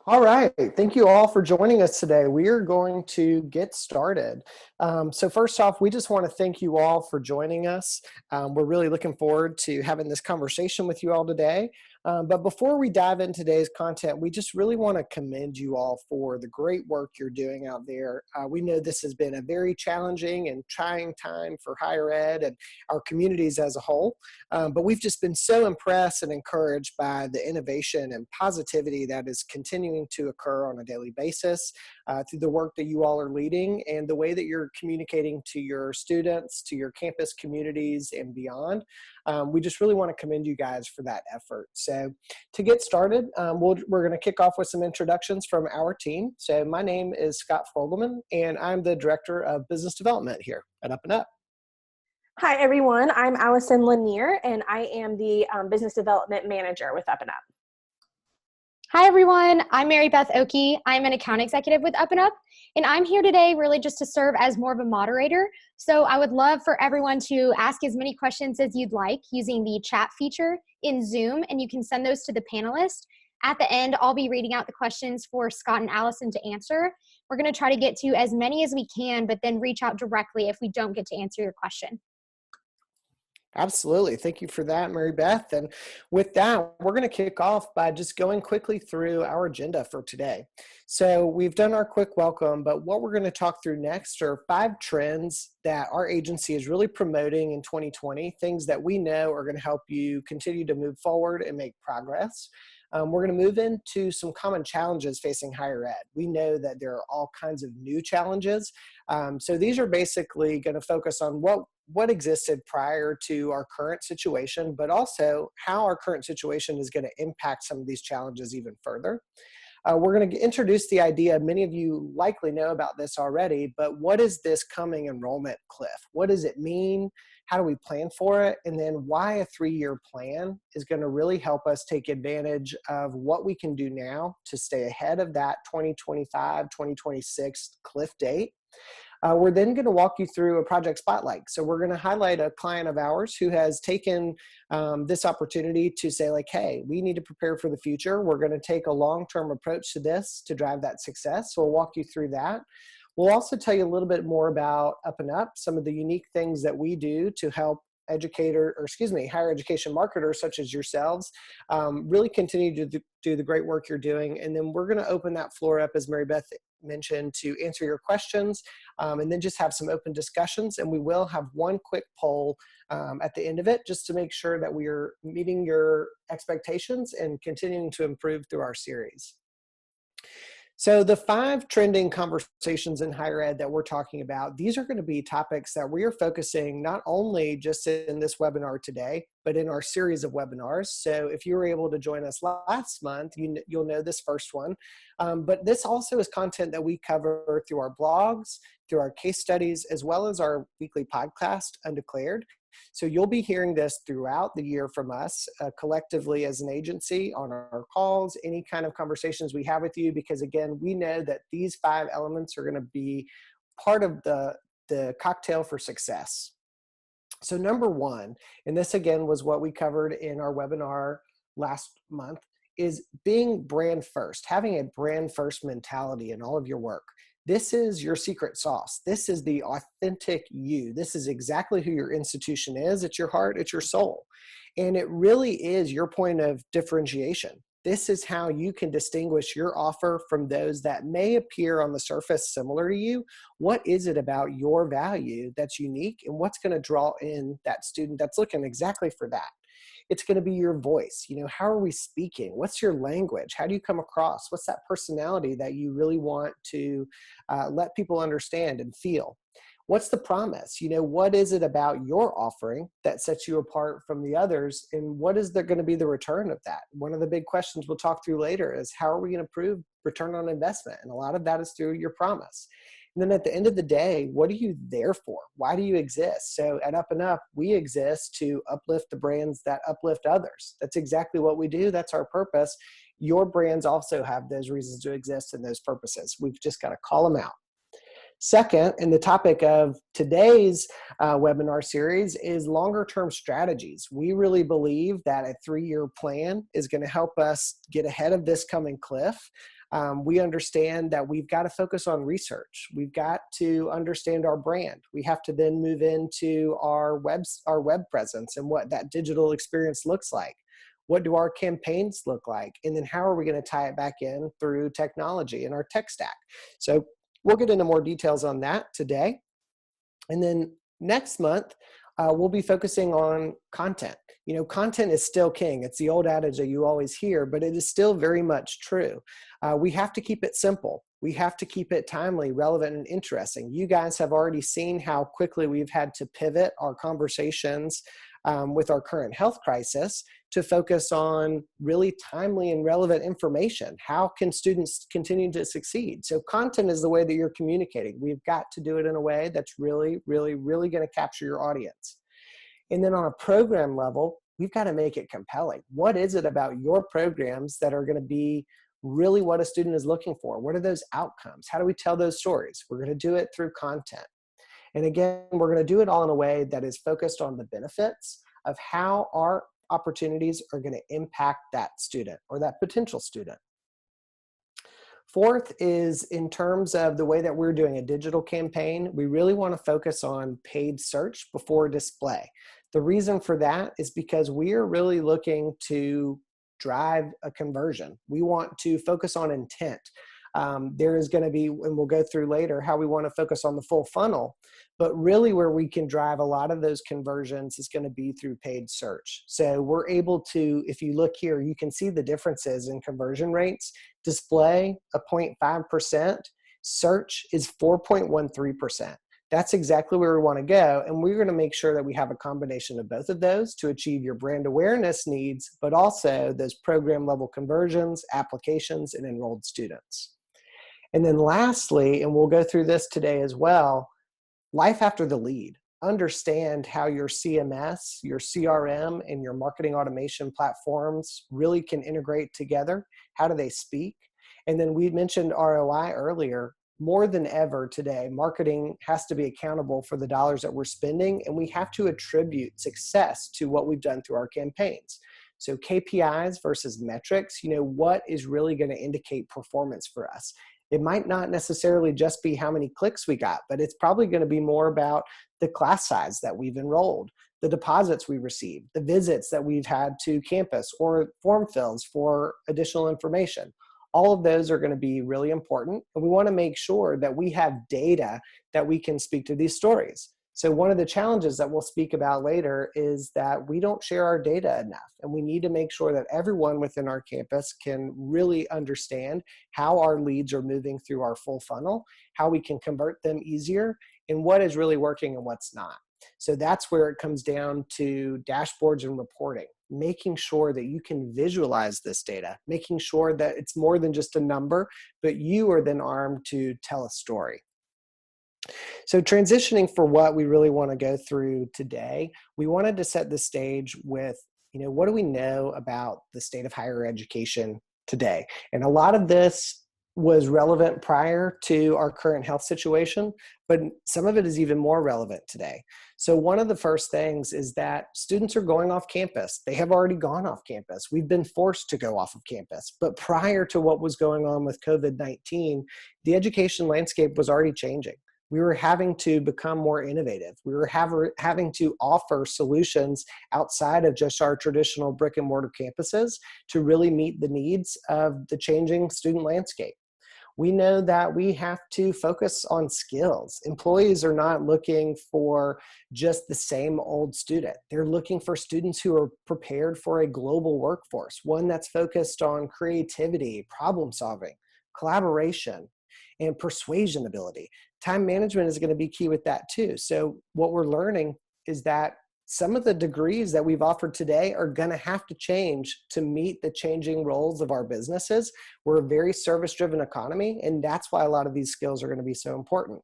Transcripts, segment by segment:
All right. Thank you all for joining us today. We are going to get started. So first off, we just want to thank you all for joining us. We're really looking forward to having this conversation with you all today. But before we dive into today's content, we just really want to commend you all for the great work you're doing out there. We know this has been a very challenging and trying time for higher ed and our communities as a whole. But we've just been so impressed and encouraged by the innovation and positivity that is continuing to occur on a daily basis through the work that you all are leading and the way that you're communicating to your students, to your campus communities, and beyond. We just really want to commend you guys for that effort. So to get started, we're going to kick off with some introductions from our team. So my name is Scott Fogelman, and I'm the Director of Business Development here at Up&Up. Hi, everyone. I'm Allison Lanier, and I am the Business Development Manager with Up&Up. Hi, everyone. I'm Mary Beth Oakey. I'm an account executive with Up&Up, and I'm here today really just to serve as more of a moderator. So I would love for everyone to ask as many questions as you'd like using the chat feature in Zoom, and you can send those to the panelists. At the end, I'll be reading out the questions for Scott and Allison to answer. We're going to try to get to as many as we can, but then reach out directly if we don't get to answer your question. Absolutely. Thank you for that, Mary Beth. And with that, we're going to kick off by just going quickly through our agenda for today. So we've done our quick welcome, but what we're going to talk through next are 5 trends that our agency is really promoting in 2020, things that we know are going to help you continue to move forward and make progress. We're going to move into some common challenges facing higher ed. We know that there are all kinds of new challenges. So these are basically going to focus on what existed prior to our current situation, but also how our current situation is going to impact some of these challenges even further. We're going to introduce the idea, many of you likely know about this already, but what is this coming enrollment cliff? What does it mean? How do we plan for it? And then why a 3-year plan is going to really help us take advantage of what we can do now to stay ahead of that 2025, 2026 cliff date. We're then going to walk you through a project spotlight. So we're going to highlight a client of ours who has taken this opportunity to say like, hey, we need to prepare for the future. We're going to take a long-term approach to this to drive that success. So we'll walk you through that. We'll also tell you a little bit more about Up&Up, some of the unique things that we do to help higher education marketers such as yourselves really continue to do the great work you're doing. And then we're going to open that floor up, as Mary Beth mentioned, to answer your questions and then just have some open discussions. And we will have one quick poll at the end of it just to make sure that we are meeting your expectations and continuing to improve through our series. So the 5 trending conversations in higher ed that we're talking about, these are going to be topics that we are focusing not only just in this webinar today, but in our series of webinars. So if you were able to join us last month, you'll know this first one. But this also is content that we cover through our blogs, through our case studies, as well as our weekly podcast, Undeclared. So you'll be hearing this throughout the year from us collectively as an agency on our calls, any kind of conversations we have with you, because again, we know that these 5 elements are going to be part of the cocktail for success. So number 1, and this again was what we covered in our webinar last month, is being brand first, having a brand first mentality in all of your work. This is your secret sauce. This is the authentic you. This is exactly who your institution is. It's your heart, it's your soul. And it really is your point of differentiation. This is how you can distinguish your offer from those that may appear on the surface similar to you. What is it about your value that's unique, and what's going to draw in that student that's looking exactly for that? It's going to be your voice. How are we speaking? What's your language? How do you come across? What's that personality that you really want to let people understand and feel? What's the promise? What is it about your offering that sets you apart from the others? And what is there going to be the return of that? One of the big questions we'll talk through later is how are we going to prove return on investment? And a lot of that is through your promise. And then at the end of the day, what are you there for? Why do you exist? So at Up&Up, we exist to uplift the brands that uplift others. That's exactly what we do. That's our purpose. Your brands also have those reasons to exist and those purposes. We've just got to call them out. Second, and the topic of today's webinar series is longer term strategies. We really believe that a 3-year plan is going to help us get ahead of this coming cliff. We understand that we've got to focus on research. We've got to understand our brand. We have to then move into our web presence and what that digital experience looks like. What do our campaigns look like? And then how are we going to tie it back in through technology and our tech stack? So we'll get into more details on that today. And then next month, we'll be focusing on content. You know, content is still king. It's the old adage that you always hear, but it is still very much true. We have to keep it simple. We have to keep it timely, relevant, and interesting. You guys have already seen how quickly we've had to pivot our conversations with our current health crisis to focus on really timely and relevant information. How can students continue to succeed? So content is the way that you're communicating. We've got to do it in a way that's really, really, really going to capture your audience. And then on a program level, we've got to make it compelling. What is it about your programs that are going to be really what a student is looking for? What are those outcomes? How do we tell those stories? We're going to do it through content. And again, we're going to do it all in a way that is focused on the benefits of how our opportunities are going to impact that student or that potential student. Fourth is in terms of the way that we're doing a digital campaign, we really want to focus on paid search before display. The reason for that is because we are really looking to drive a conversion. We want to focus on intent. There is going to be, and we'll go through later, how we want to focus on the full funnel, but really where we can drive a lot of those conversions is going to be through paid search. So we're able to, if you look here, you can see the differences in conversion rates. Display, 0.5%, search is 4.13%. That's exactly where we want to go, and we're going to make sure that we have a combination of both of those to achieve your brand awareness needs, but also those program level conversions, applications, and enrolled students. And then lastly, and we'll go through this today as well, life after the lead. Understand how your CMS, your CRM, and your marketing automation platforms really can integrate together. How do they speak? And then we mentioned ROI earlier. More than ever today, marketing has to be accountable for the dollars that we're spending, and we have to attribute success to what we've done through our campaigns. So KPIs versus metrics, you know, what is really going to indicate performance for us? It might not necessarily just be how many clicks we got, but it's probably going to be more about the class size that we've enrolled, the deposits we received, the visits that we've had to campus, or form fills for additional information. All of those are going to be really important, and we want to make sure that we have data that we can speak to these stories. So one of the challenges that we'll speak about later is that we don't share our data enough, and we need to make sure that everyone within our campus can really understand how our leads are moving through our full funnel, how we can convert them easier, and what is really working and what's not. So that's where it comes down to dashboards and reporting, making sure that you can visualize this data, making sure that it's more than just a number, but you are then armed to tell a story. So transitioning for what we really want to go through today, we wanted to set the stage with, you know, what do we know about the state of higher education today? And a lot of this was relevant prior to our current health situation, but some of it is even more relevant today. So one of the first things is that students are going off campus. They have already gone off campus. We've been forced to go off of campus. But prior to what was going on with COVID-19, the education landscape was already changing. We were having to become more innovative. We were having to offer solutions outside of just our traditional brick and mortar campuses to really meet the needs of the changing student landscape. We know that we have to focus on skills. Employees are not looking for just the same old student. They're looking for students who are prepared for a global workforce, one that's focused on creativity, problem solving, collaboration, and persuasion ability. Time management is going to be key with that too. So what we're learning is that some of the degrees that we've offered today are going to have to change to meet the changing roles of our businesses. We're a very service-driven economy, and that's why a lot of these skills are going to be so important.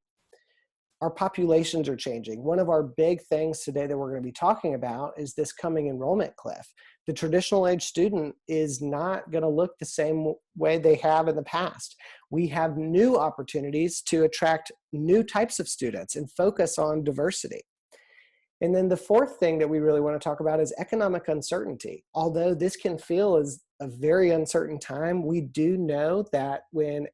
Our populations are changing. One of our big things today that we're going to be talking about is this coming enrollment cliff. The traditional age student is not going to look the same way they have in the past. We have new opportunities to attract new types of students and focus on diversity. And then the fourth thing that we really want to talk about is economic uncertainty. Although this can feel as a very uncertain time, we do know that when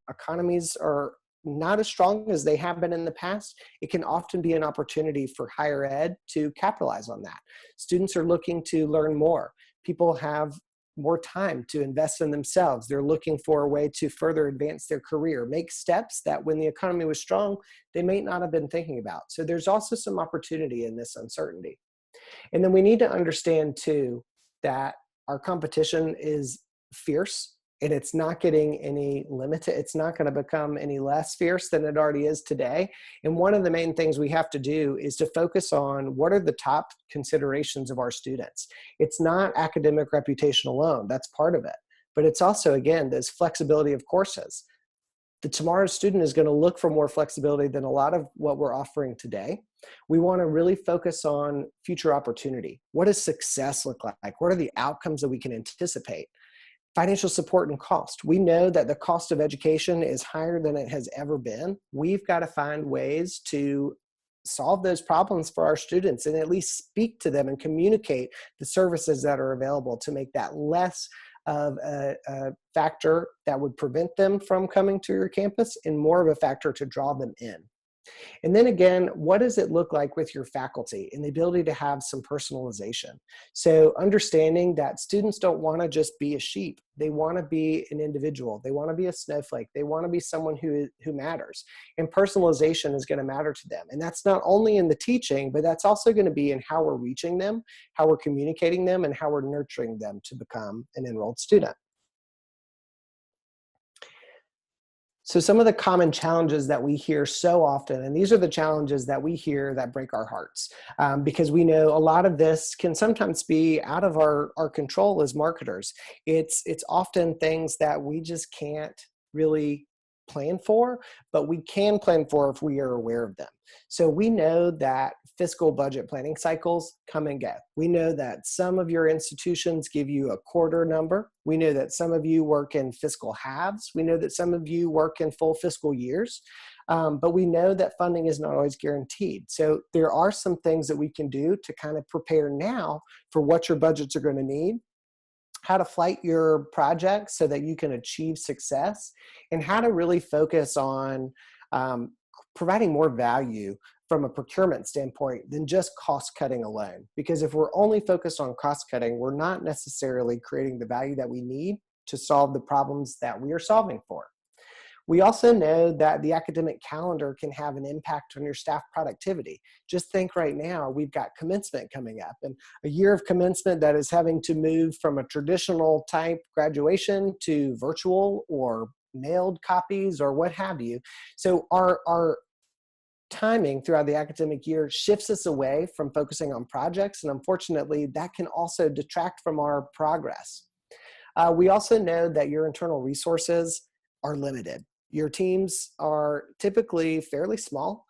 economies are not as strong as they have been in the past, it can often be an opportunity for higher ed to capitalize on that. Students are looking to learn more. People have more time to invest in themselves. They're looking for a way to further advance their career, make steps that when the economy was strong, they may not have been thinking about. So there's also some opportunity in this uncertainty. And then we need to understand too that our competition is fierce, and it's not getting any limited. It's not going to become any less fierce than it already is today. And one of the main things we have to do is to focus on what are the top considerations of our students. It's not academic reputation alone. That's part of it. But it's also, again, this flexibility of courses. The tomorrow's student is going to look for more flexibility than a lot of what we're offering today. We want to really focus on future opportunity. What does success look like? What are the outcomes that we can anticipate? Financial support and cost. We know that the cost of education is higher than it has ever been. We've got to find ways to solve those problems for our students and at least speak to them and communicate the services that are available to make that less of a factor that would prevent them from coming to your campus and more of a factor to draw them in. And then again, what does it look like with your faculty and the ability to have some personalization? So understanding that students don't want to just be a sheep. They want to be an individual. They want to be a snowflake. They want to be someone who matters. And personalization is going to matter to them. And that's not only in the teaching, but that's also going to be in how we're reaching them, how we're communicating them, and how we're nurturing them to become an enrolled student. So some of the common challenges that we hear so often, and these are the challenges that we hear that break our hearts, because we know a lot of this can sometimes be out of our control as marketers. It's often things that we just can't really plan for, but we can plan for if we are aware of them. So we know that fiscal budget planning cycles come and go. We know that some of your institutions give you a quarter number. We know that some of you work in fiscal halves. We know that some of you work in full fiscal years, but we know that funding is not always guaranteed. So there are some things that we can do to kind of prepare now for what your budgets are going to need, how to flight your projects so that you can achieve success, and how to really focus on providing more value from a procurement standpoint than just cost cutting alone. Because if we're only focused on cost cutting, we're not necessarily creating the value that we need to solve the problems that we are solving for. We also know that the academic calendar can have an impact on your staff productivity. Just think right now, we've got commencement coming up, and a year of commencement that is having to move from a traditional type graduation to virtual or mailed copies or what have you. So our timing throughout the academic year shifts us away from focusing on projects, and unfortunately, that can also detract from our progress. We also know that your internal resources are limited. Your teams are typically fairly small.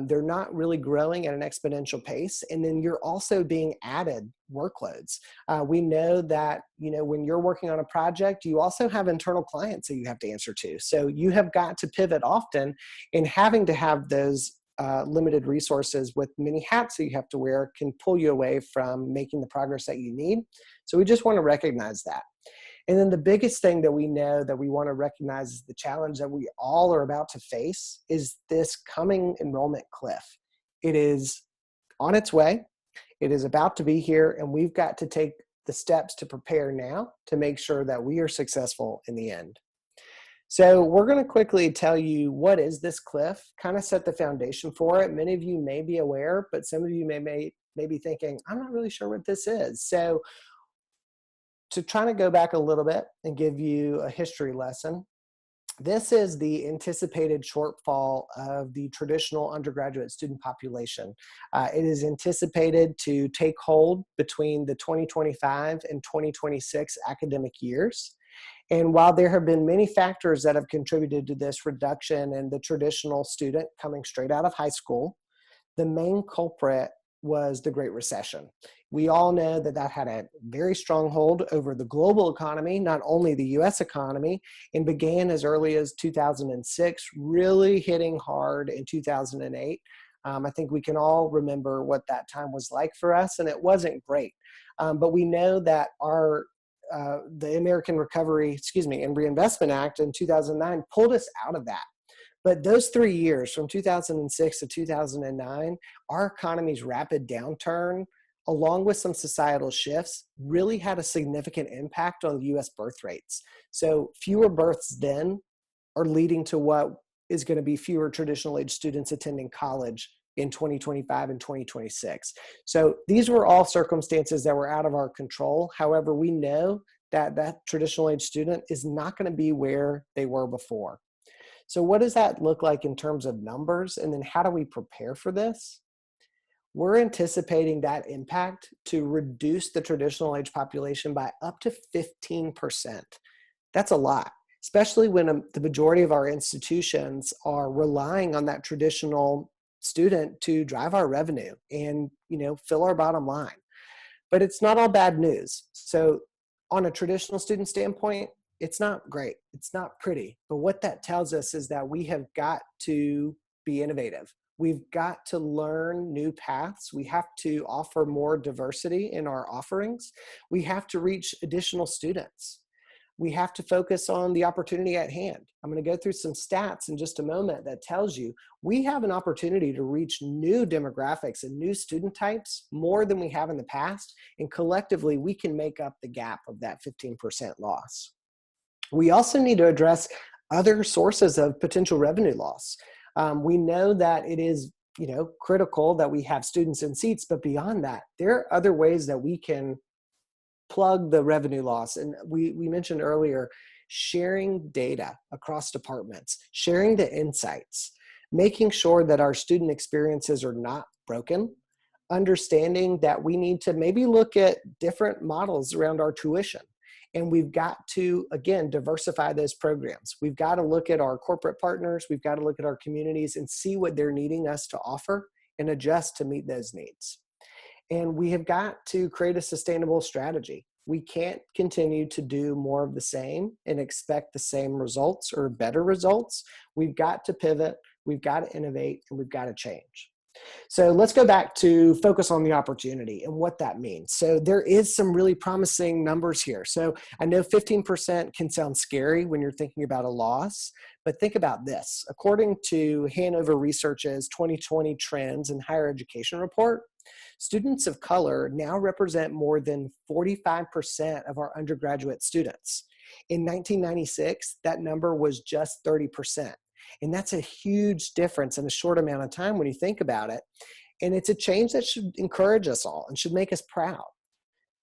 They're not really growing at an exponential pace. And then you're also being added workloads. We know that, when you're working on a project, you also have internal clients that you have to answer to. So you have got to pivot often, and having to have those limited resources with many hats that you have to wear can pull you away from making the progress that you need. So we just want to recognize that. And then the biggest thing that we know that we want to recognize is the challenge that we all are about to face is this coming enrollment cliff. It is on its way. It is about to be here, and we've got to take the steps to prepare now to make sure that we are successful in the end. So we're going to quickly tell you what is this cliff, kind of set the foundation for it. Many of you may be aware, but some of you may be thinking, I'm not really sure what this is. So to try to go back a little bit and give you a history lesson, this is the anticipated shortfall of the traditional undergraduate student population. It is anticipated to take hold between the 2025 and 2026 academic years. And while there have been many factors that have contributed to this reduction in the traditional student coming straight out of high school, the main culprit was the Great Recession. We all know that that had a very strong hold over the global economy, not only the US economy, and began as early as 2006, really hitting hard in 2008. I think we can all remember what that time was like for us, and it wasn't great. But we know that the American Recovery, and Reinvestment Act in 2009 pulled us out of that. But those 3 years, from 2006 to 2009, our economy's rapid downturn, along with some societal shifts, really had a significant impact on US birth rates. So fewer births then are leading to what is going to be fewer traditional age students attending college in 2025 and 2026. So these were all circumstances that were out of our control. However, we know that that traditional age student is not going to be where they were before. So what does that look like in terms of numbers? And then how do we prepare for this? We're anticipating that impact to reduce the traditional age population by up to 15%. That's a lot, especially when the majority of our institutions are relying on that traditional student to drive our revenue and, fill our bottom line. But it's not all bad news. So on a traditional student standpoint, it's not great. It's not pretty. But what that tells us is that we have got to be innovative. We've got to learn new paths. We have to offer more diversity in our offerings. We have to reach additional students. We have to focus on the opportunity at hand. I'm going to go through some stats in just a moment that tells you we have an opportunity to reach new demographics and new student types more than we have in the past. And collectively, we can make up the gap of that 15% loss. We also need to address other sources of potential revenue loss. We know that it is, critical that we have students in seats, but beyond that, there are other ways that we can plug the revenue loss. And we mentioned earlier, sharing data across departments, sharing the insights, making sure that our student experiences are not broken, understanding that we need to maybe look at different models around our tuition. And we've got to, again, diversify those programs. We've got to look at our corporate partners. We've got to look at our communities and see what they're needing us to offer and adjust to meet those needs. And we have got to create a sustainable strategy. We can't continue to do more of the same and expect the same results or better results. We've got to pivot, we've got to innovate, and we've got to change. So let's go back to focus on the opportunity and what that means. So there is some really promising numbers here. So I know 15% can sound scary when you're thinking about a loss, but think about this. According to Hanover Research's 2020 Trends in Higher Education report, students of color now represent more than 45% of our undergraduate students. In 1996, that number was just 30%. And that's a huge difference in a short amount of time when you think about it. And it's a change that should encourage us all and should make us proud.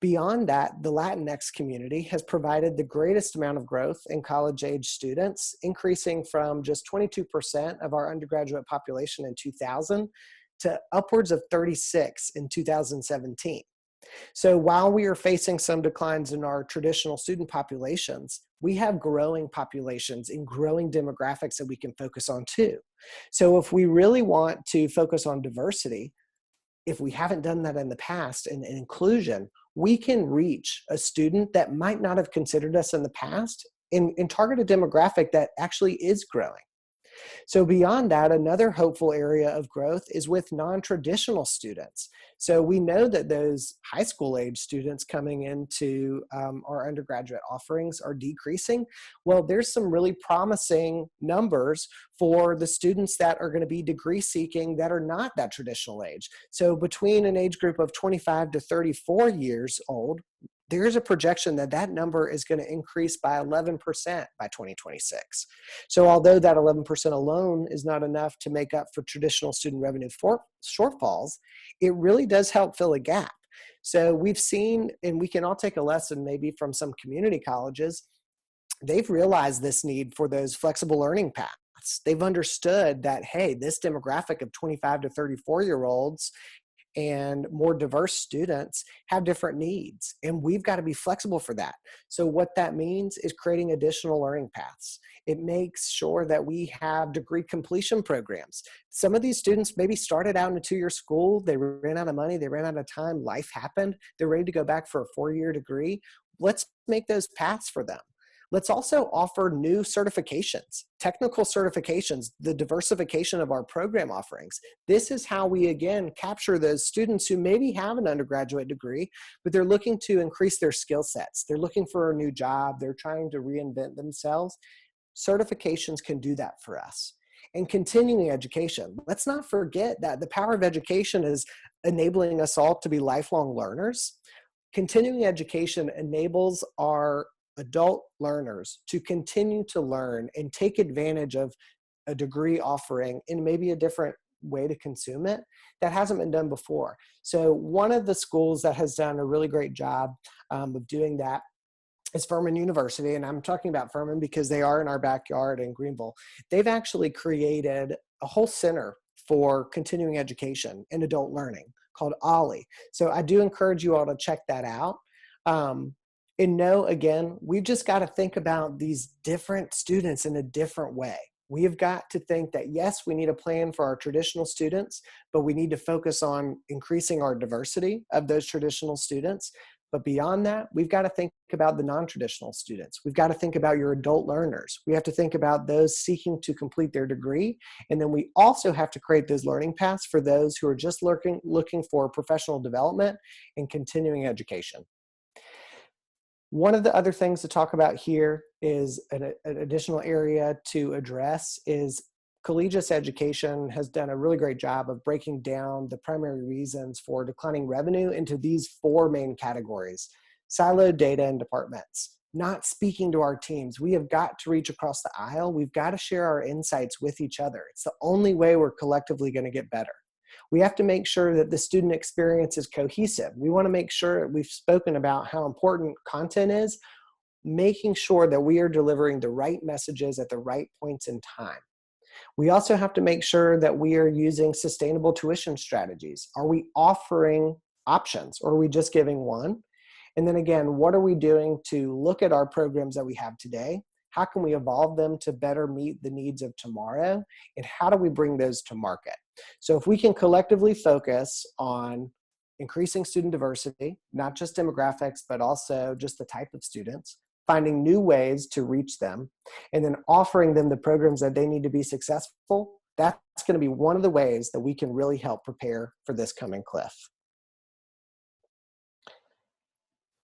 Beyond that, the Latinx community has provided the greatest amount of growth in college-age students, increasing from just 22% of our undergraduate population in 2000 to upwards of 36% in 2017. So while we are facing some declines in our traditional student populations, we have growing populations and growing demographics that we can focus on too. So if we really want to focus on diversity, if we haven't done that in the past, and inclusion, we can reach a student that might not have considered us in the past and target a demographic that actually is growing. So beyond that, another hopeful area of growth is with non-traditional students. So we know that those high school age students coming into our undergraduate offerings are decreasing. Well, there's some really promising numbers for the students that are going to be degree seeking that are not that traditional age. So between an age group of 25 to 34 years old, there's a projection that that number is going to increase by 11% by 2026. So although that 11% alone is not enough to make up for traditional student revenue shortfalls, it really does help fill a gap. So we've seen, and we can all take a lesson maybe from some community colleges, they've realized this need for those flexible learning paths. They've understood that, hey, this demographic of 25 to 34-year-olds and more diverse students have different needs, and we've got to be flexible for that. So what that means is creating additional learning paths. It makes sure that we have degree completion programs. Some of these students maybe started out in a 2-year school, they ran out of money, they ran out of time, life happened, they're ready to go back for a 4-year degree. Let's make those paths for them. Let's also offer new certifications, technical certifications, the diversification of our program offerings. This is how we, again, capture those students who maybe have an undergraduate degree, but they're looking to increase their skill sets. They're looking for a new job. They're trying to reinvent themselves. Certifications can do that for us. And continuing education. Let's not forget that the power of education is enabling us all to be lifelong learners. Continuing education enables our adult learners to continue to learn and take advantage of a degree offering in maybe a different way to consume it that hasn't been done before. So one of the schools that has done a really great job of doing that is Furman University, and I'm talking about Furman because they are in our backyard in Greenville. They've actually created a whole center for continuing education and adult learning called Ollie. So I do encourage you all to check that out. And know, again, we've just got to think about these different students in a different way. We have got to think that, yes, we need a plan for our traditional students, but we need to focus on increasing our diversity of those traditional students. But beyond that, we've got to think about the non-traditional students. We've got to think about your adult learners. We have to think about those seeking to complete their degree. And then we also have to create those learning paths for those who are just looking for professional development and continuing education. One of the other things to talk about here is an additional area to address is collegiate education has done a really great job of breaking down the primary reasons for declining revenue into these 4 main categories: siloed data and departments, not speaking to our teams. We have got to reach across the aisle. We've got to share our insights with each other. It's the only way we're collectively going to get better. We have to make sure that the student experience is cohesive. We want to make sure, we've spoken about how important content is, making sure that we are delivering the right messages at the right points in time. We also have to make sure that we are using sustainable tuition strategies. Are we offering options, or are we just giving one? And then again, what are we doing to look at our programs that we have today? How can we evolve them to better meet the needs of tomorrow? And how do we bring those to market? So if we can collectively focus on increasing student diversity, not just demographics, but also just the type of students, finding new ways to reach them, and then offering them the programs that they need to be successful, that's going to be one of the ways that we can really help prepare for this coming cliff.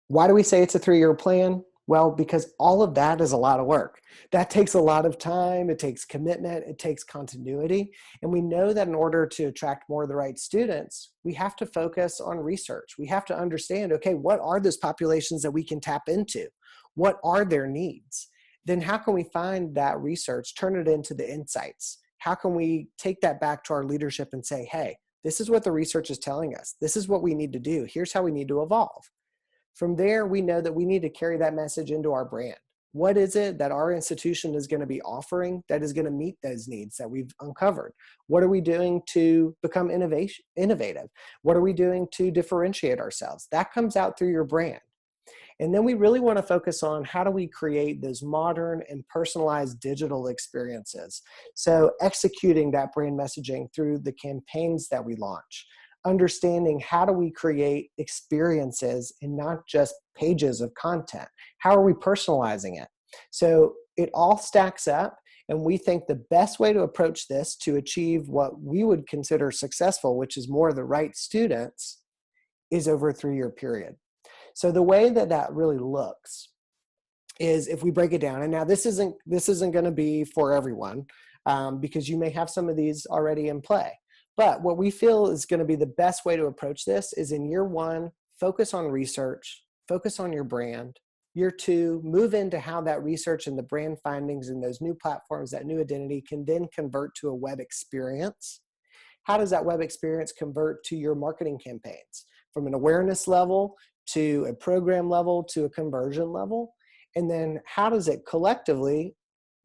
Why do we say it's a 3-year plan? Well, because all of that is a lot of work. That takes a lot of time, it takes commitment, it takes continuity. And we know that in order to attract more of the right students, we have to focus on research. We have to understand, okay, what are those populations that we can tap into? What are their needs? Then how can we find that research, turn it into the insights? How can we take that back to our leadership and say, hey, this is what the research is telling us. This is what we need to do. Here's how we need to evolve. From there, we know that we need to carry that message into our brand. What is it that our institution is going to be offering that is going to meet those needs that we've uncovered? What are we doing to become innovative? What are we doing to differentiate ourselves? That comes out through your brand. And then we really want to focus on how do we create those modern and personalized digital experiences. So executing that brand messaging through the campaigns that we launch. Understanding how do we create experiences and not just pages of content? How are we personalizing it? So it all stacks up, and we think the best way to approach this to achieve what we would consider successful, which is more of the right students, is over a 3-year period. So the way that that really looks is, if we break it down, and now this isn't going to be for everyone, because you may have some of these already in play. But what we feel is going to be the best way to approach this is, in year 1, focus on research, focus on your brand. Year 2, move into how that research and the brand findings and those new platforms, that new identity, can then convert to a web experience. How does that web experience convert to your marketing campaigns? From an awareness level to a program level to a conversion level? And then how does it collectively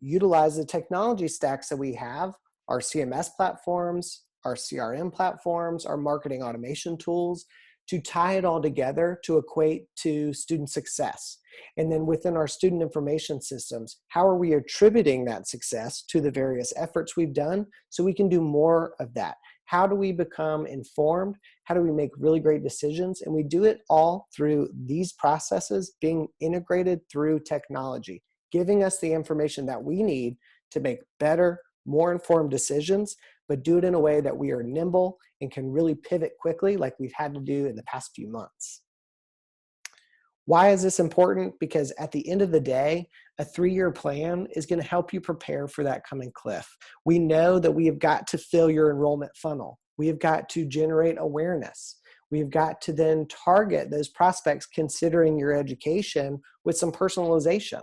utilize the technology stacks that we have, our CMS platforms, our CRM platforms, our marketing automation tools, to tie it all together to equate to student success. And then within our student information systems, how are we attributing that success to the various efforts we've done so we can do more of that? How do we become informed? How do we make really great decisions? And we do it all through these processes being integrated through technology, giving us the information that we need to make better, more informed decisions, but do it in a way that we are nimble and can really pivot quickly like we've had to do in the past few months. Why is this important? Because at the end of the day, a 3-year plan is going to help you prepare for that coming cliff. We know that we have got to fill your enrollment funnel. We have got to generate awareness. We've got to then target those prospects considering your education with some personalization.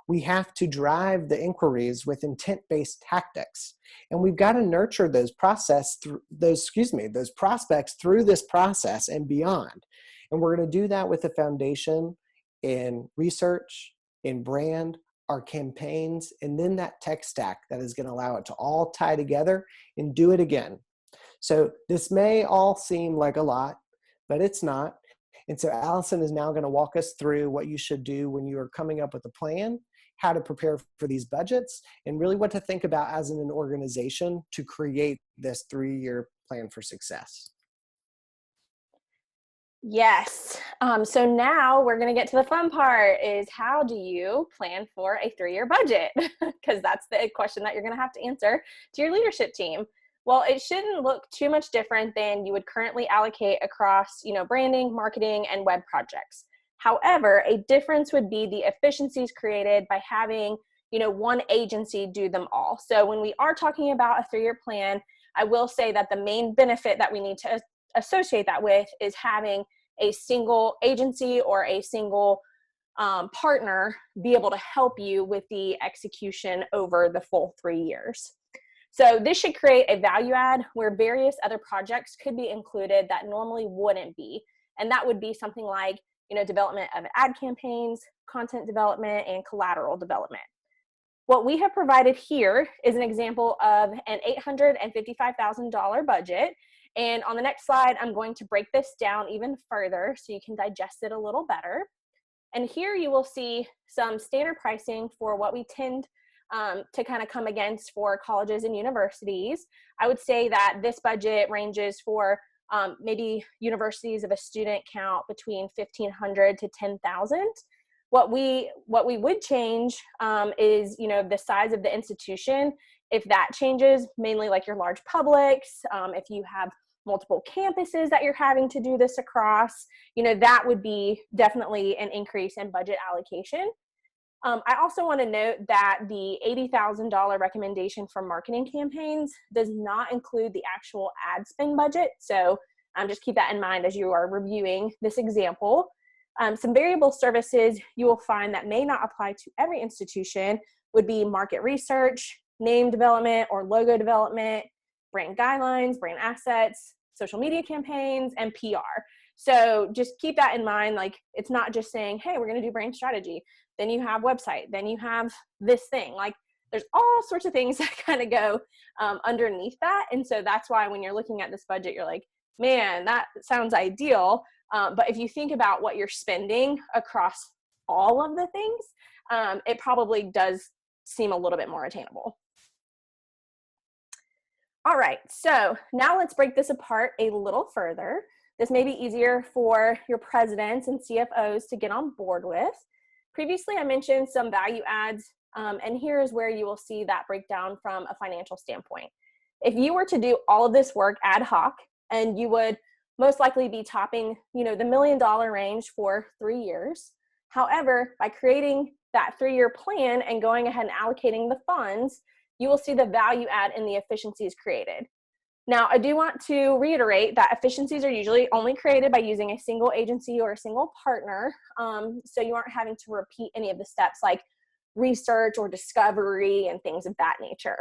We have to drive the inquiries with intent-based tactics. And we've got to nurture those prospects through this process and beyond. And we're going to do that with a foundation in research, in brand, our campaigns, and then that tech stack that is going to allow it to all tie together and do it again. So this may all seem like a lot, but it's not. And so Allison is now going to walk us through what you should do when you are coming up with a plan, how to prepare for these budgets, and really what to think about as an organization to create this 3-year plan for success. Yes. So now we're going to get to the fun part, is how do you plan for a 3-year budget? Because that's the question that you're going to have to answer to your leadership team. Well, it shouldn't look too much different than you would currently allocate across, branding, marketing, and web projects. However, a difference would be the efficiencies created by having, one agency do them all. So when we are talking about a 3-year plan, I will say that the main benefit that we need to associate that with is having a single agency or a single partner be able to help you with the execution over the full 3 years. So this should create a value add where various other projects could be included that normally wouldn't be. And that would be something like, development of ad campaigns, content development, and collateral development. What we have provided here is an example of an $855,000 budget. And on the next slide, I'm going to break this down even further so you can digest it a little better. And here you will see some standard pricing for what we tend to kind of come against for colleges and universities. I would say that this budget ranges for maybe universities of a student count between 1,500 to 10,000. What we would change is, the size of the institution. If that changes, mainly like your large publics, if you have multiple campuses that you're having to do this across, that would be definitely an increase in budget allocation. I also want to note that the $80,000 recommendation for marketing campaigns does not include the actual ad spend budget. So just keep that in mind as you are reviewing this example. Some variable services you will find that may not apply to every institution would be market research, name development or logo development, brand guidelines, brand assets, social media campaigns, and PR. So just keep that in mind. Like, it's not just saying, hey, we're going to do brand strategy. Then you have website, then you have this thing. Like, there's all sorts of things that kind of go underneath that. And so that's why when you're looking at this budget, you're like, man, that sounds ideal. But if you think about what you're spending across all of the things, it probably does seem a little bit more attainable. All right, so now let's break this apart a little further. This may be easier for your presidents and CFOs to get on board with. Previously, I mentioned some value adds, and here is where you will see that breakdown from a financial standpoint. If you were to do all of this work ad hoc, and you would most likely be topping, the $1 million range for 3 years. However, by creating that 3-year plan and going ahead and allocating the funds, you will see the value add in the efficiencies created. Now, I do want to reiterate that efficiencies are usually only created by using a single agency or a single partner, so you aren't having to repeat any of the steps like research or discovery and things of that nature.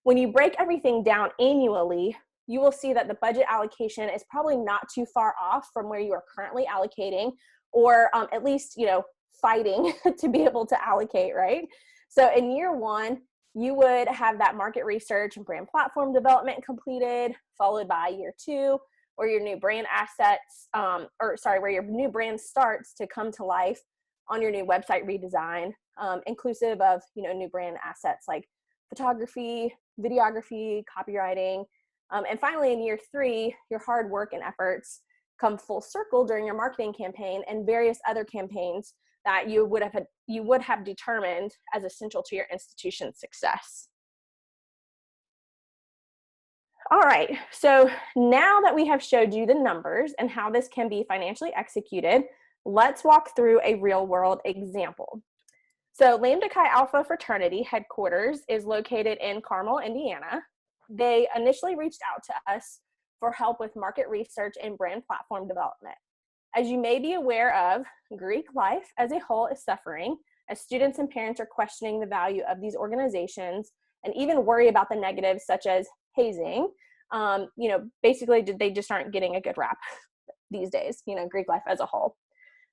When you break everything down annually, you will see that the budget allocation is probably not too far off from where you are currently allocating, or at least, fighting to be able to allocate, right? So in year one, You would have that market research and brand platform development completed, followed by year 2, where your new brand assets, where your new brand starts to come to life on your new website redesign, inclusive of, new brand assets like photography, videography, copywriting. And finally, in year 3, your hard work and efforts come full circle during your marketing campaign and various other campaigns that you would have determined as essential to your institution's success. All right, so now that we have showed you the numbers and how this can be financially executed, let's walk through a real-world example. So Lambda Chi Alpha fraternity headquarters is located in Carmel, Indiana. They initially reached out to us for help with market research and brand platform development. As you may be aware of, Greek life as a whole is suffering as students and parents are questioning the value of these organizations and even worry about the negatives such as hazing. Basically they just aren't getting a good rap these days, Greek life as a whole.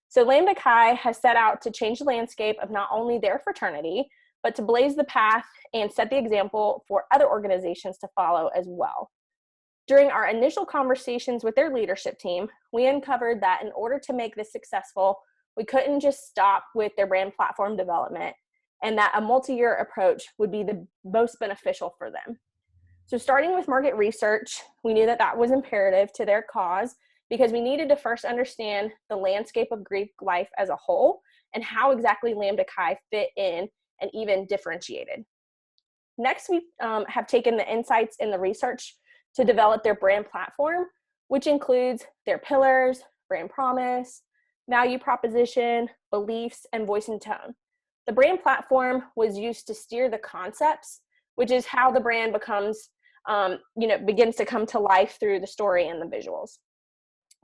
So Lambda Chi has set out to change the landscape of not only their fraternity, but to blaze the path and set the example for other organizations to follow as well. During our initial conversations with their leadership team, we uncovered that in order to make this successful, we couldn't just stop with their brand platform development, and that a multi-year approach would be the most beneficial for them. So starting with market research, we knew that that was imperative to their cause because we needed to first understand the landscape of Greek life as a whole and how exactly Lambda Chi fit in and even differentiated. Next, we have taken the insights in the research to develop their brand platform, which includes their pillars, brand promise, value proposition, beliefs, and voice and tone. The brand platform was used to steer the concepts, which is how the brand begins to come to life through the story and the visuals.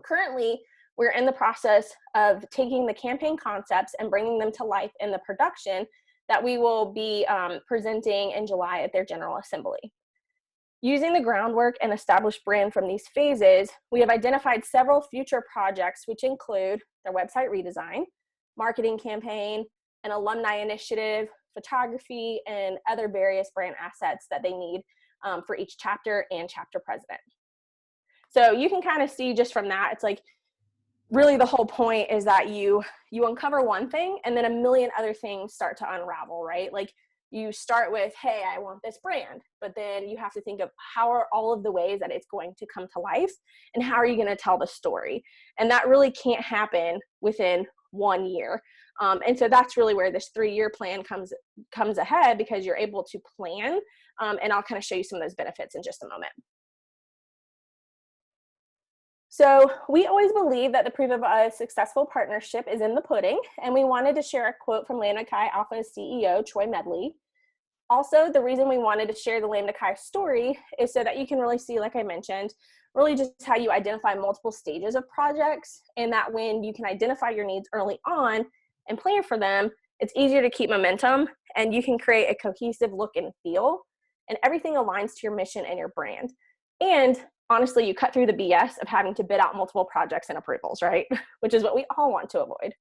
Currently, we're in the process of taking the campaign concepts and bringing them to life in the production that we will be presenting in July at their General Assembly. Using the groundwork and established brand from these phases, we have identified several future projects, which include their website redesign, marketing campaign, an alumni initiative, photography, and other various brand assets that they need for each chapter and chapter president. So you can kind of see just from that, it's like really the whole point is that you uncover one thing and then a million other things start to unravel, right? Like you start with, hey, I want this brand, but then you have to think of how are all of the ways that it's going to come to life and how are you going to tell the story? And that really can't happen within 1 year. And so that's really where this 3-year plan comes ahead because you're able to plan. And I'll kind of show you some of those benefits in just a moment. So we always believe that the proof of a successful partnership is in the pudding, and we wanted to share a quote from Lambda Chi Alpha's CEO, Troy Medley. Also, the reason we wanted to share the Lambda Chi story is so that you can really see, like I mentioned, really just how you identify multiple stages of projects, and that when you can identify your needs early on and plan for them, it's easier to keep momentum, and you can create a cohesive look and feel, and everything aligns to your mission and your brand. And honestly, you cut through the BS of having to bid out multiple projects and approvals, right? Which is what we all want to avoid.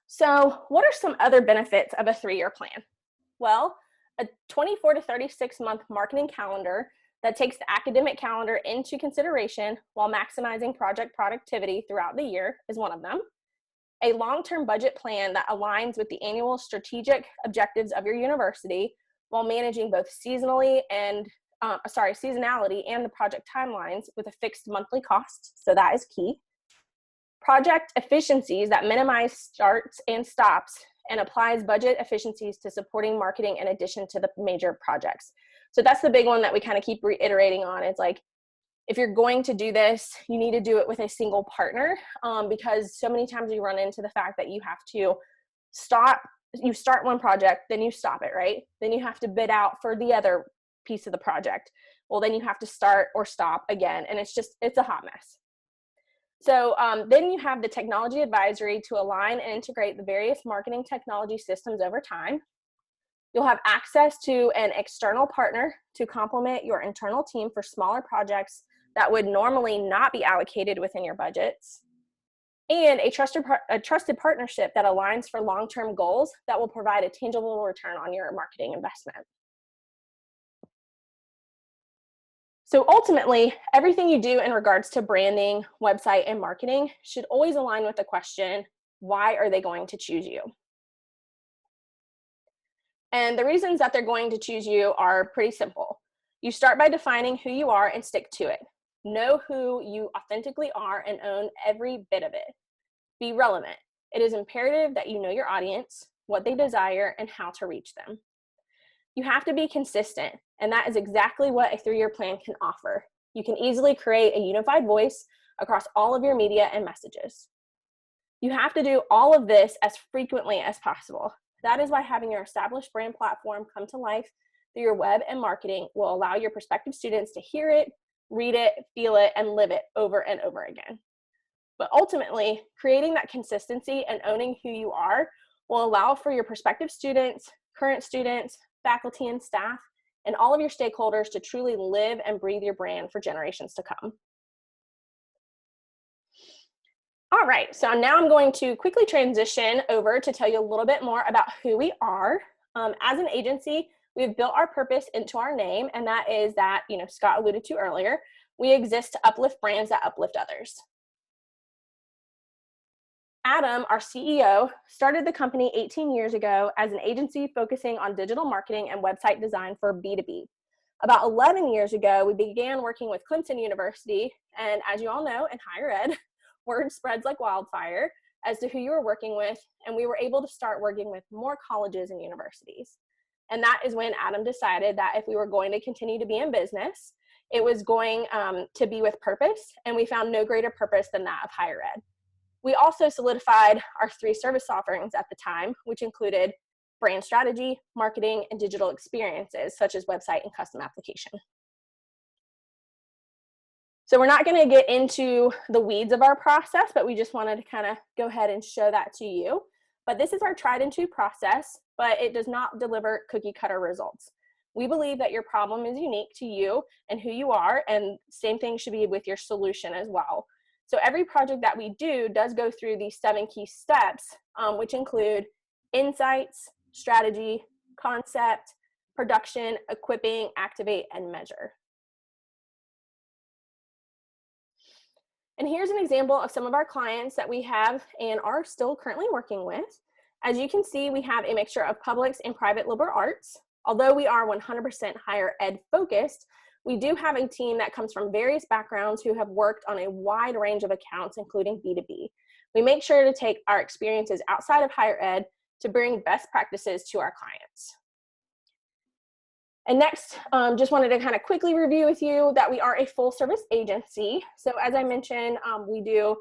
So what are some other benefits of a 3-year plan? Well, a 24 to 36 month marketing calendar that takes the academic calendar into consideration while maximizing project productivity throughout the year is one of them. A long-term budget plan that aligns with the annual strategic objectives of your university while managing both seasonality and the project timelines with a fixed monthly cost, so that is key. Project efficiencies that minimize starts and stops and applies budget efficiencies to supporting marketing in addition to the major projects. So that's the big one that we kind of keep reiterating on. It's like, if you're going to do this, you need to do it with a single partner because so many times you run into the fact that you have to start one project, then you stop it, right? Then you have to bid out for the other piece of the project. Well, then you have to start or stop again. And it's a hot mess. So then you have the technology advisory to align and integrate the various marketing technology systems over time. You'll have access to an external partner to complement your internal team for smaller projects that would normally not be allocated within your budgets. and a trusted partnership that aligns for long-term goals that will provide a tangible return on your marketing investment. So ultimately, everything you do in regards to branding, website, and marketing should always align with the question, why are they going to choose you? And the reasons that they're going to choose you are pretty simple. You start by defining who you are and stick to it. Know who you authentically are and own every bit of it. Be relevant. It is imperative that you know your audience, what they desire, and how to reach them. You have to be consistent, and that is exactly what a 3-year plan can offer. You can easily create a unified voice across all of your media and messages. You have to do all of this as frequently as possible. That is why having your established brand platform come to life through your web and marketing will allow your prospective students to hear it, read it, feel it, and live it over and over again. But ultimately, creating that consistency and owning who you are will allow for your prospective students, current students, faculty and staff, and all of your stakeholders to truly live and breathe your brand for generations to come. All right, so now I'm going to quickly transition over to tell you a little bit more about who we are. As an agency, we've built our purpose into our name, and that is that, Scott alluded to earlier, we exist to uplift brands that uplift others. Adam, our CEO, started the company 18 years ago as an agency focusing on digital marketing and website design for B2B. About 11 years ago, we began working with Clemson University, and as you all know, in higher ed, word spreads like wildfire as to who you were working with, and we were able to start working with more colleges and universities. And that is when Adam decided that if we were going to continue to be in business, it was going to be with purpose, and we found no greater purpose than that of higher ed. We also solidified our 3 service offerings at the time, which included brand strategy, marketing, and digital experiences, such as website and custom application. So we're not going to get into the weeds of our process, but we just wanted to kind of go ahead and show that to you. But this is our tried and true process, but it does not deliver cookie cutter results. We believe that your problem is unique to you and who you are, and same thing should be with your solution as well. So every project that we do does go through these 7 key steps, which include insights, strategy, concept, production, equipping, activate, and measure. And here's an example of some of our clients that we have and are still currently working with. As you can see, we have a mixture of publics and private liberal arts. Although we are 100% higher ed focused, we do have a team that comes from various backgrounds who have worked on a wide range of accounts, including B2B. We make sure to take our experiences outside of higher ed to bring best practices to our clients. And next, just wanted to kind of quickly review with you that we are a full service agency. So as I mentioned, we do,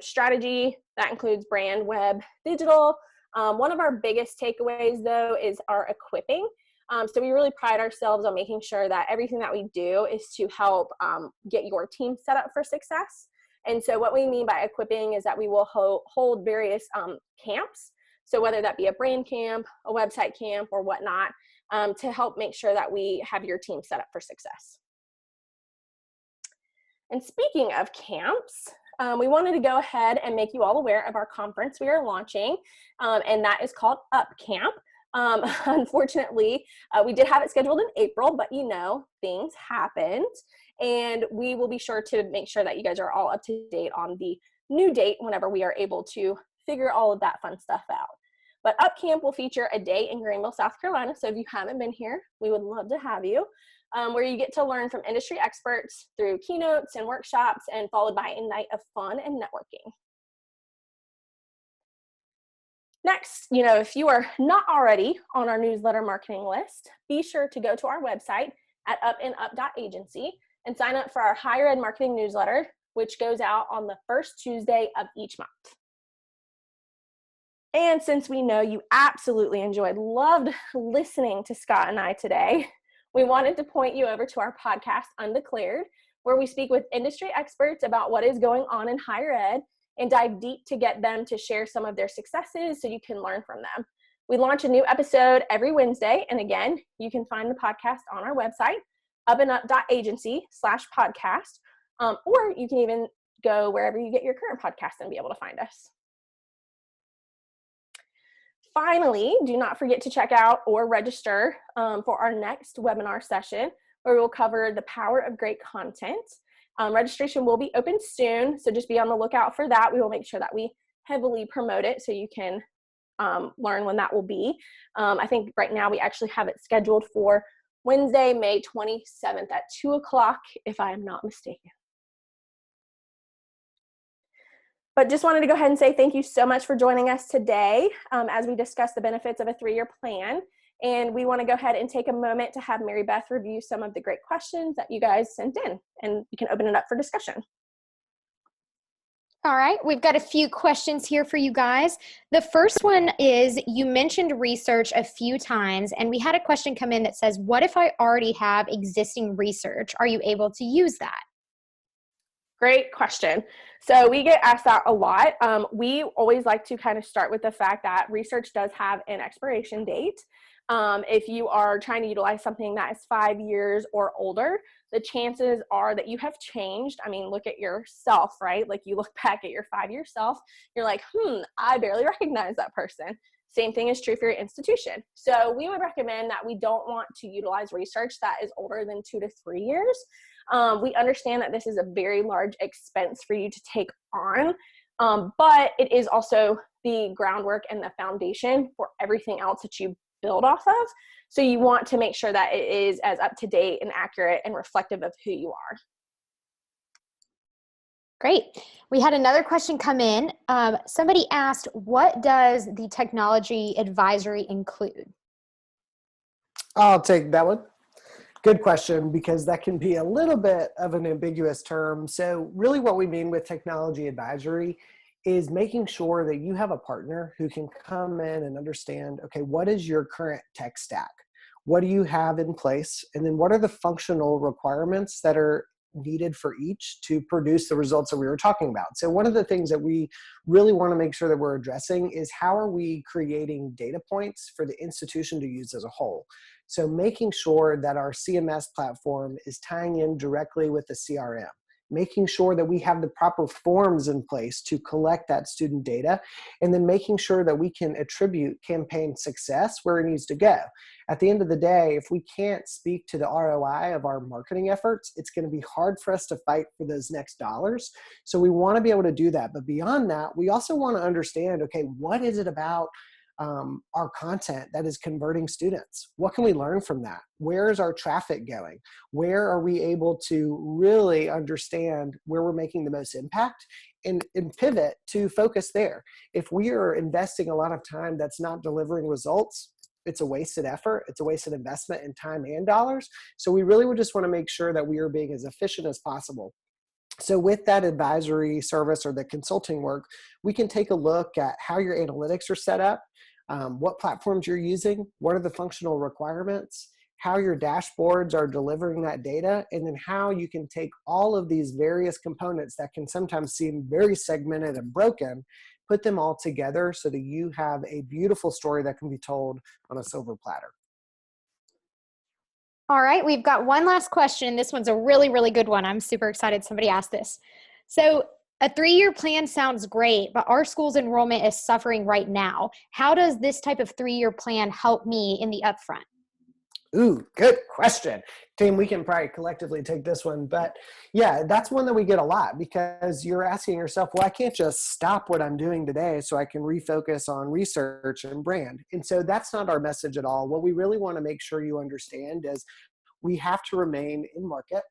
strategy that includes brand, web, digital. One of our biggest takeaways though is our equipping. So we really pride ourselves on making sure that everything that we do is to help get your team set up for success. And so what we mean by equipping is that we will hold various camps. So whether that be a brand camp, a website camp, or whatnot, to help make sure that we have your team set up for success. And speaking of camps, we wanted to go ahead and make you all aware of our conference we are launching, and that is called UpCamp. Unfortunately, we did have it scheduled in April, but things happened, and we will be sure to make sure that you guys are all up to date on the new date whenever we are able to figure all of that fun stuff out. But UpCamp will feature a day in Greenville, South Carolina. So if you haven't been here, we would love to have you, where you get to learn from industry experts through keynotes and workshops, and followed by a night of fun and networking. Next, if you are not already on our newsletter marketing list, be sure to go to our website at up&up.agency and sign up for our higher ed marketing newsletter, which goes out on the first Tuesday of each month. And since we know you absolutely loved listening to Scott and I today, we wanted to point you over to our podcast, Undeclared, where we speak with industry experts about what is going on in higher ed and dive deep to get them to share some of their successes so you can learn from them. We launch a new episode every Wednesday, and again, you can find the podcast on our website, up&up.agency/podcast, or you can even go wherever you get your current podcast and be able to find us. Finally, do not forget to check out or register for our next webinar session, where we'll cover the power of great content. Registration will be open soon, so just be on the lookout for that. We will make sure that we heavily promote it so you can learn when that will be. I think right now we actually have it scheduled for Wednesday, May 27th at 2 o'clock, if I am not mistaken. But just wanted to go ahead and say thank you so much for joining us today as we discuss the benefits of a 3-year plan. And we want to go ahead and take a moment to have Mary Beth review some of the great questions that you guys sent in, and you can open it up for discussion. All right, we've got a few questions here for you guys. The first one is, you mentioned research a few times, and we had a question come in that says, what if I already have existing research? Are you able to use that? Great question. So we get asked that a lot. We always like to kind of start with the fact that research does have an expiration date. If you are trying to utilize something that is 5 years or older, the chances are that you have changed. I mean, look at yourself, right? Like, you look back at your 5-year self, you're like, I barely recognize that person. Same thing is true for your institution. So we would recommend that we don't want to utilize research that is older than 2 to 3 years. We understand that this is a very large expense for you to take on, but it is also the groundwork and the foundation for everything else that you build off of. So you want to make sure that it is as up to date and accurate and reflective of who you are. Great. We had another question come in. Somebody asked, what does the technology advisory include? I'll take that one. Good question, because that can be a little bit of an ambiguous term. So really what we mean with technology advisory is making sure that you have a partner who can come in and understand, okay, what is your current tech stack? What do you have in place? And then what are the functional requirements that are needed for each to produce the results that we were talking about? So one of the things that we really want to make sure that we're addressing is, how are we creating data points for the institution to use as a whole? So making sure that our CMS platform is tying in directly with the CRM, making sure that we have the proper forms in place to collect that student data, and then making sure that we can attribute campaign success where it needs to go. At the end of the day, if we can't speak to the ROI of our marketing efforts, it's going to be hard for us to fight for those next dollars. So we want to be able to do that. But beyond that, we also want to understand, okay, what is it about our content that is converting students? What can we learn from that? Where is our traffic going? Where are we able to really understand where we're making the most impact and pivot to focus there? If we are investing a lot of time that's not delivering results, it's a wasted effort. It's a wasted investment in time and dollars. So we really would just want to make sure that we are being as efficient as possible. So with that advisory service or the consulting work, we can take a look at how your analytics are set up, what platforms you're using, what are the functional requirements, how your dashboards are delivering that data, and then how you can take all of these various components that can sometimes seem very segmented and broken, put them all together so that you have a beautiful story that can be told on a silver platter. All right, we've got one last question. This one's a really, really good one. I'm super excited somebody asked this. So a 3-year plan sounds great, but our school's enrollment is suffering right now. How does this type of 3-year plan help me in the upfront? Ooh, good question. Team, we can probably collectively take this one, but yeah, that's one that we get a lot, because you're asking yourself, well, I can't just stop what I'm doing today so I can refocus on research and brand. And so that's not our message at all. What we really want to make sure you understand is we have to remain in market,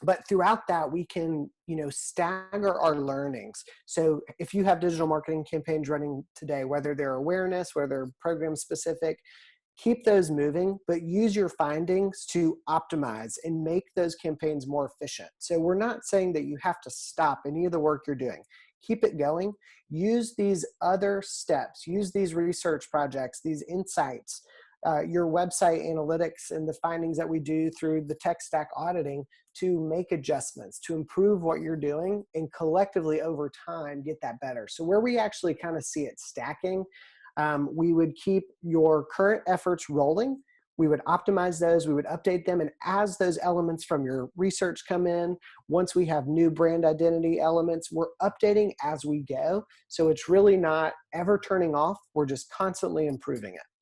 but throughout that, we can, stagger our learnings. So if you have digital marketing campaigns running today, whether they're awareness, whether they're program specific, keep those moving, but use your findings to optimize and make those campaigns more efficient. So we're not saying that you have to stop any of the work you're doing. Keep it going. Use these other steps. Use these research projects, these insights, your website analytics, and the findings that we do through the tech stack auditing to make adjustments, to improve what you're doing, and collectively over time get that better. So where we actually kind of see it stacking, we would keep your current efforts rolling we would optimize those, we would update them, and as those elements from your research come in, once we have new brand identity elements, we're updating as we go. So it's really not ever turning off, we're just constantly improving it.